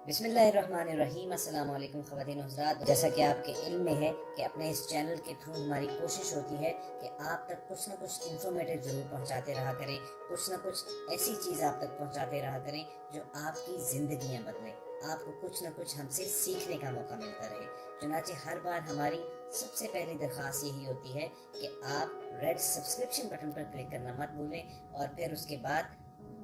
بسم اللہ الرحمن الرحیم۔ السلام علیکم خواتین و حضرات، جیسا کہ آپ کے علم میں ہے کہ اپنے اس چینل کے تھرو ہماری کوشش ہوتی ہے کہ آپ تک کچھ نہ کچھ انفارمیٹیو ضرور پہنچاتے رہا کریں، کچھ نہ کچھ ایسی چیز آپ تک پہنچاتے رہا کریں جو آپ کی زندگیاں بدلیں، آپ کو کچھ نہ کچھ ہم سے سیکھنے کا موقع ملتا رہے۔ چنانچہ ہر بار ہماری سب سے پہلی درخواست یہی ہوتی ہے کہ آپ ریڈ سبسکرپشن بٹن پر کلک کرنا مت بھولیں اور پھر اس کے بعد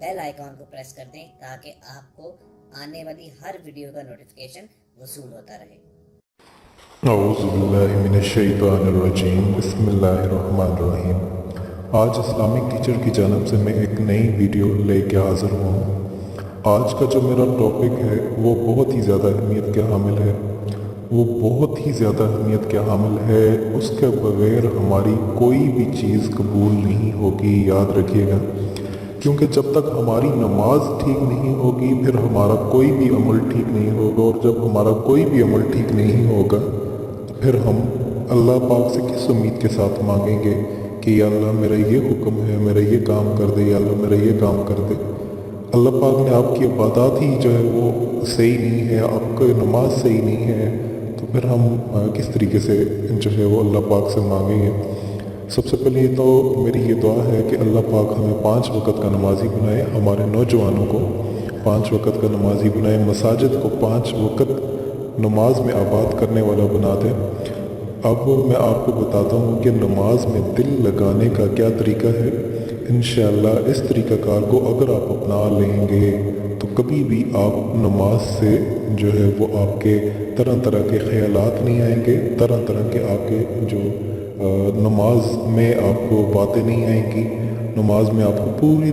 بیل آئیکن کو پریس کر دیں تاکہ آپ کو آنے والی ہر ویڈیو کا نوٹیفیکیشن وصول ہوتا رہے۔ اعوذ باللہ من الشیطان الرجیم، بسم اللہ الرحمن الرحیم۔ آج اسلامک ٹیچر کی جانب سے میں ایک نئی ویڈیو لے کے حاضر ہوں۔ آج کا جو میرا ٹاپک ہے وہ بہت ہی زیادہ اہمیت کے حامل ہے، اس کے بغیر ہماری کوئی بھی چیز قبول نہیں ہوگی، یاد رکھیے گا، کیونکہ جب تک ہماری نماز ٹھیک نہیں ہوگی پھر ہمارا کوئی بھی عمل ٹھیک نہیں ہوگا، اور جب ہمارا کوئی بھی عمل ٹھیک نہیں ہوگا پھر ہم اللہ پاک سے کس امید کے ساتھ مانگیں گے کہ یا اللہ میرا یہ حکم ہے، میرا یہ کام کر دے، یا اللہ میرا یہ کام کر دے۔ اللہ پاک نے آپ کی عبادات ہی جو ہے وہ صحیح نہیں ہے، آپ کی نماز صحیح نہیں ہے، تو پھر ہم کس طریقے سے جو ہے وہ اللہ پاک سے مانگیں گے۔ سب سے پہلے تو میری یہ دعا ہے کہ اللہ پاک ہمیں 5 وقت کا نمازی بنائے، ہمارے نوجوانوں کو 5 وقت کا نمازی بنائے، مساجد کو 5 وقت نماز میں آباد کرنے والا بنا دے۔ اب میں آپ کو بتاتا ہوں کہ نماز میں دل لگانے کا کیا طریقہ ہے۔ انشاءاللہ اس طریقہ کار کو اگر آپ اپنا لیں گے تو کبھی بھی آپ نماز سے جو ہے وہ آپ کے طرح طرح کے خیالات نہیں آئیں گے، طرح طرح کے آپ کے جو نماز میں آپ کو باتیں نہیں آئیں گی۔ نماز میں آپ کو پوری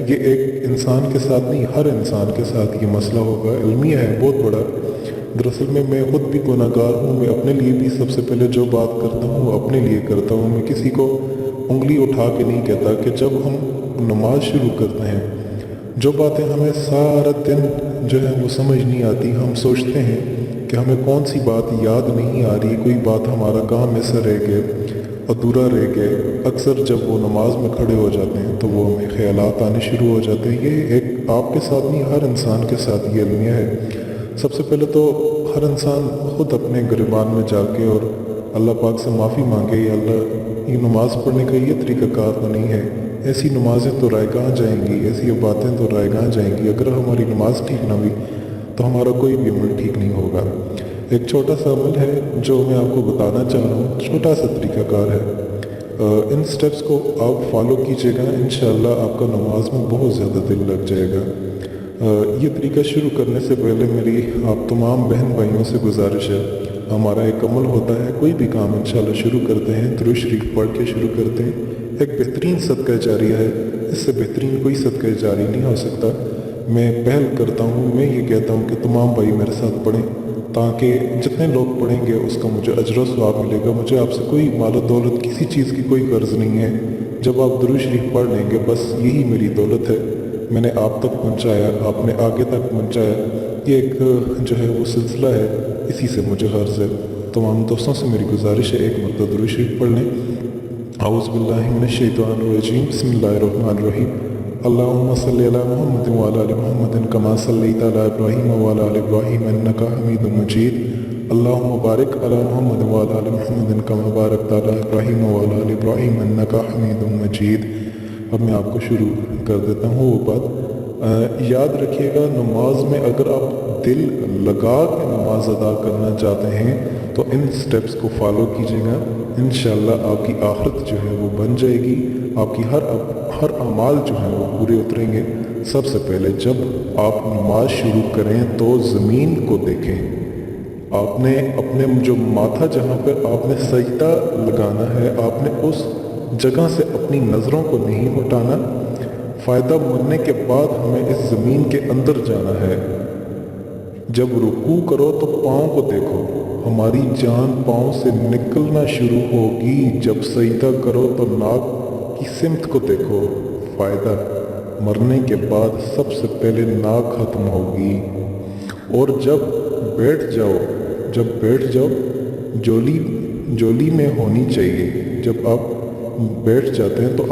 یہ ایک انسان کے ساتھ نہیں، ہر انسان کے ساتھ یہ مسئلہ ہوگا، علمیہ ہے بہت بڑا۔ دراصل میں خود بھی گناہ گار ہوں، میں اپنے لیے بھی سب سے پہلے جو بات کرتا ہوں وہ اپنے لیے کرتا ہوں، میں کسی کو انگلی اٹھا کے نہیں کہتا کہ جب ہم نماز شروع کرتے ہیں جو باتیں ہمیں سارا دن جو ہے وہ سمجھ نہیں آتی، ہم سوچتے ہیں کہ ہمیں کون سی بات یاد نہیں آ رہی، کوئی بات ہمارا کام میں سے رہ گئے، ادھورا رہ گئے، اکثر جب وہ نماز میں کھڑے ہو جاتے ہیں تو وہ ہمیں خیالات آنے شروع ہو جاتے ہیں۔ یہ ایک آپ کے ساتھ نہیں، ہر انسان کے ساتھ یہ المیہ ہے۔ سب سے پہلے تو ہر انسان خود اپنے گریبان میں جا کے اور اللہ پاک سے معافی مانگے، یا اللہ یہ نماز پڑھنے کا یہ طریقہ کار تو نہیں ہے، ایسی نمازیں تو رائے جائیں گی، ایسی باتیں تو رائے جائیں گی، اگر ہماری نماز ٹھیک نہ ہوئی تو ہمارا کوئی بھی عمل ٹھیک نہیں ہوگا۔ ایک چھوٹا سا عمل ہے جو میں آپ کو بتانا چاہ رہا ہوں، چھوٹا سا طریقہ کار ہے، ان سٹیپس کو آپ فالو کیجئے گا، انشاءاللہ آپ کا نماز میں بہت زیادہ دل لگ جائے گا۔ یہ طریقہ شروع کرنے سے پہلے میری آپ تمام بہن بھائیوں سے گزارش ہے، ہمارا ایک عمل ہوتا ہے، کوئی بھی کام انشاءاللہ شروع کرتے ہیں درود شریف پڑھ کے شروع کرتے ہیں، ایک بہترین صدقہ جاریہ ہے، اس سے بہترین کوئی صدقہ جاری نہیں ہو سکتا۔ میں پہل کرتا ہوں، میں یہ کہتا ہوں کہ تمام بھائی میرے ساتھ پڑھیں تاکہ جتنے لوگ پڑھیں گے اس کا مجھے اجر و ثواب ملے گا۔ مجھے آپ سے کوئی مال و دولت کسی چیز کی کوئی غرض نہیں ہے، جب آپ درود شریف پڑھ لیں گے بس یہی میری دولت ہے، میں نے آپ تک پہنچایا، آپ نے آگے تک پہنچایا، یہ ایک جو ہے وہ سلسلہ ہے، اسی سے مجھے غرض ہے۔ تمام دوستوں سے میری گزارش ہے ایک مرتبہ درود شریف پڑھ لیں۔ اعوذ باللہ من الشیطان الرجیم، بسم اللہ الرحمن الرحیم۔ اللہم صلی علی محمد وعلی آل محمد کما صلیت علی ابراہیم وعلی آل ابراہیم انک حمید مجید۔ اللہم بارک علی محمد وعلی آل محمد کما بارکت علی ابراہیم وعلی آل ابراہیم انک حمید مجید۔ اب میں آپ کو شروع کر دیتا ہوں وہ بات۔ یاد رکھیے گا، نماز میں اگر آپ دل لگا کے نماز ادا کرنا چاہتے ہیں تو ان سٹیپس کو فالو کیجیے گا، انشاءاللہ آپ کی آخرت جو ہے وہ بن جائے گی، آپ کی ہر اعمال جو ہیں وہ پورے اتریں گے۔ سب سے پہلے جب آپ نماز شروع کریں تو زمین کو دیکھیں، آپ نے اپنے جو ماتھا جہاں پہ آپ نے سجدہ لگانا ہے، آپ نے اس جگہ سے اپنی نظروں کو نہیں ہٹانا۔ فائدہ مرنے کے بعد ہمیں اس زمین کے اندر جانا ہے۔ جب رکوع کرو تو پاؤں کو دیکھو، ہماری جان پاؤں سے نکلنا شروع ہوگی۔ جب سجدہ کرو تو ناک کی سمت کو دیکھو، فائدہ مرنے کے بعد سب سے پہلے ناک ختم ہوگی۔ اور جب بیٹھ جاؤ جولی میں ہونی چاہیے، جب آپ بیٹھ جاتے ہیں تو